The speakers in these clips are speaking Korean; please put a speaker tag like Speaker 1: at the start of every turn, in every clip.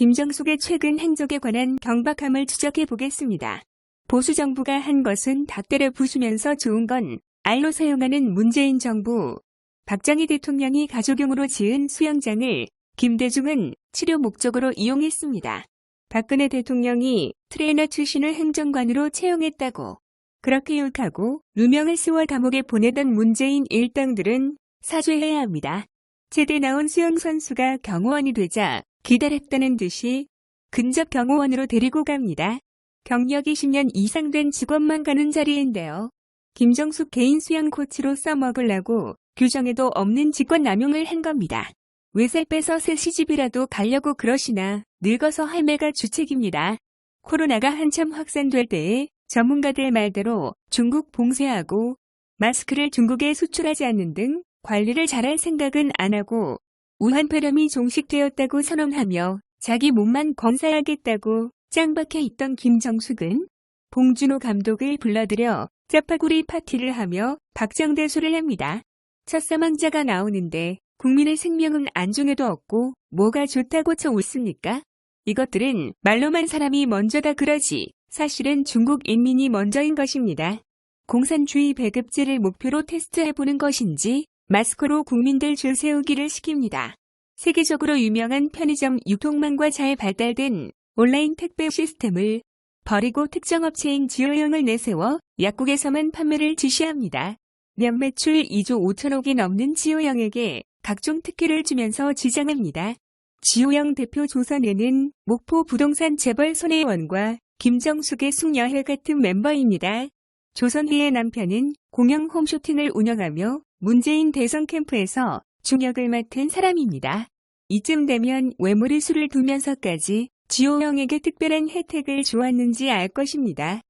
Speaker 1: 김정숙의 최근 행적에 관한 경박함을 추적해 보겠습니다. 보수 정부가 한 것은 닭 때려 부수면서 좋은 건 알로 사용하는 문재인 정부. 박정희 대통령이 가족용으로 지은 수영장을 김대중은 치료 목적으로 이용했습니다. 박근혜 대통령이 트레이너 출신을 행정관으로 채용했다고 그렇게 욕하고 누명을 씌워 감옥에 보내던 문재인 일당들은 사죄해야 합니다. 제대 나온 수영선수가 경호원이 되자 기다렸다는 듯이 근접 경호원으로 데리고 갑니다. 경력이 10년 이상 된 직원만 가는 자리인데요. 김정숙 개인 수영 코치로 써먹으려고 규정에도 없는 직권 남용을 한 겁니다. 왜 살 빼서 새 시집이라도 가려고 그러시나 늙어서 할매가 주책입니다. 코로나가 한참 확산될 때에 전문가들 말대로 중국 봉쇄하고 마스크를 중국에 수출하지 않는 등 관리를 잘할 생각은 안 하고 우한폐렴이 종식되었다고 선언하며 자기 몸만 건사하겠다고 짱박혀 있던 김정숙은 봉준호 감독을 불러들여 짜파구리 파티를 하며 박장대소를 합니다. 첫사망자가 나오는데 국민의 생명은 안중에도 없고 뭐가 좋다고 쳐 웃습니까? 이것들은 말로만 사람이 먼저다 그러지 사실은 중국 인민이 먼저인 것입니다. 공산주의 배급제를 목표로 테스트해보는 것인지 마스크로 국민들 줄 세우기를 시킵니다. 세계적으로 유명한 편의점 유통망과 잘 발달된 온라인 택배 시스템을 버리고 특정 업체인 지오영을 내세워 약국에서만 판매를 지시합니다. 연매출 2조 5천억이 넘는 지오영에게 각종 특혜를 주면서 지장합니다. 지오영 대표 조선에는 목포 부동산 재벌 손혜원과 김정숙의 숙녀회 같은 멤버입니다. 조선희의 남편은 공영 홈쇼핑을 운영하며 문재인 대선 캠프에서 중역을 맡은 사람입니다. 이쯤 되면 외무리수를 두면서까지 지오영에게 특별한 혜택을 주었는지 알 것입니다.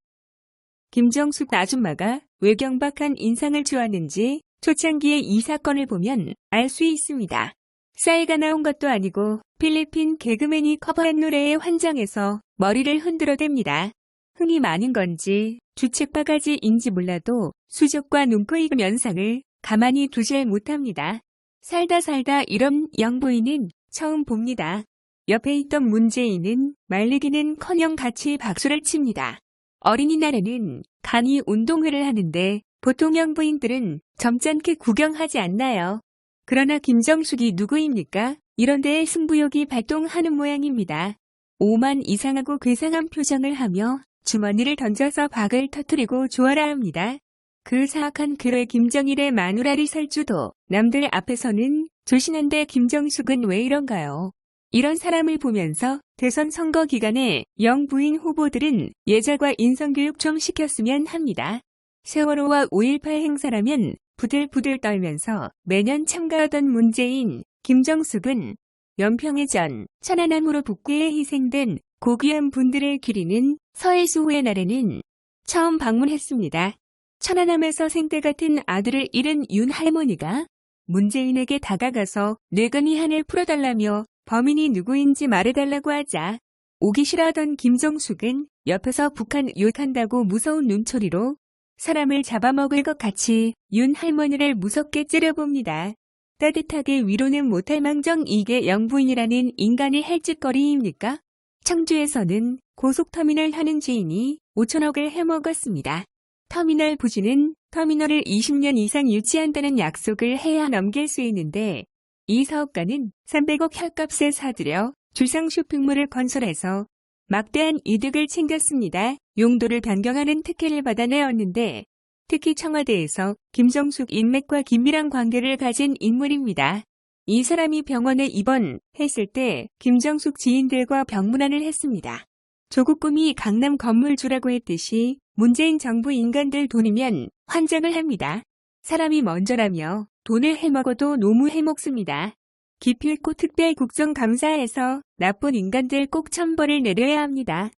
Speaker 1: 김정숙 아줌마가 왜 경박한 인상을 주었는지 초창기의 이 사건을 보면 알 수 있습니다. 싸이가 나온 것도 아니고 필리핀 개그맨이 커버한 노래에 환장해서 머리를 흔들어댑니다. 흥이 많은 건지 주책 바가지인지 몰라도 수족과 눈코입 면상을 가만히 두질 못합니다. 살다 이런 영부인은 처음 봅니다. 옆에 있던 문재인은 말리기는커녕 같이 박수를 칩니다. 어린이날에는 간이 운동회를 하는데 보통 영부인들은 점잖게 구경하지 않나요? 그러나 김정숙이 누구입니까? 이런 데에 승부욕이 발동하는 모양입니다. 오만 이상하고 괴상한 표정을 하며 주머니를 던져서 박을 터뜨리고 좋아라 합니다. 그 사악한 괴뢰 김정일의 마누라리 설주도 남들 앞에서는 조신한데 김정숙은 왜 이런가요? 이런 사람을 보면서 대선 선거 기간에 영부인 후보들은 예절과 인성교육 좀 시켰으면 합니다. 세월호와 5.18 행사라면 부들부들 떨면서 매년 참가하던 문재인, 김정숙은 연평해전, 천안함으로 북괴에 희생된 고귀한 분들을 기리는 서해수호의 날에는 처음 방문했습니다. 천안함에서 생떼 같은 아들을 잃은 윤 할머니가 문재인에게 다가가서 뇌근이 한을 풀어달라며 범인이 누구인지 말해달라고 하자 오기 싫어하던 김정숙은 옆에서 북한 욕한다고 무서운 눈초리로 사람을 잡아먹을 것 같이 윤 할머니를 무섭게 찌려봅니다. 따뜻하게 위로는 못할 망정 이게 영부인이라는 인간의 할 짓거리입니까? 청주에서는 고속터미널 하는 주인이 5천억을 해먹었습니다. 터미널 부지는 터미널을 20년 이상 유지한다는 약속을 해야 넘길 수 있는데 이 사업가는 300억 혈값에 사들여 주상 쇼핑몰을 건설해서 막대한 이득을 챙겼습니다. 용도를 변경하는 특혜를 받아내었는데 특히 청와대에서 김정숙 인맥과 긴밀한 관계를 가진 인물입니다. 이 사람이 병원에 입원했을 때 김정숙 지인들과 병문안을 했습니다. 조국 꿈이 강남 건물주라고 했듯이 문재인 정부 인간들 돈이면 환장을 합니다. 사람이 먼저라며 돈을 해먹어도 너무 해먹습니다. 기필코 특별 국정감사에서 나쁜 인간들 꼭 처벌을 내려야 합니다.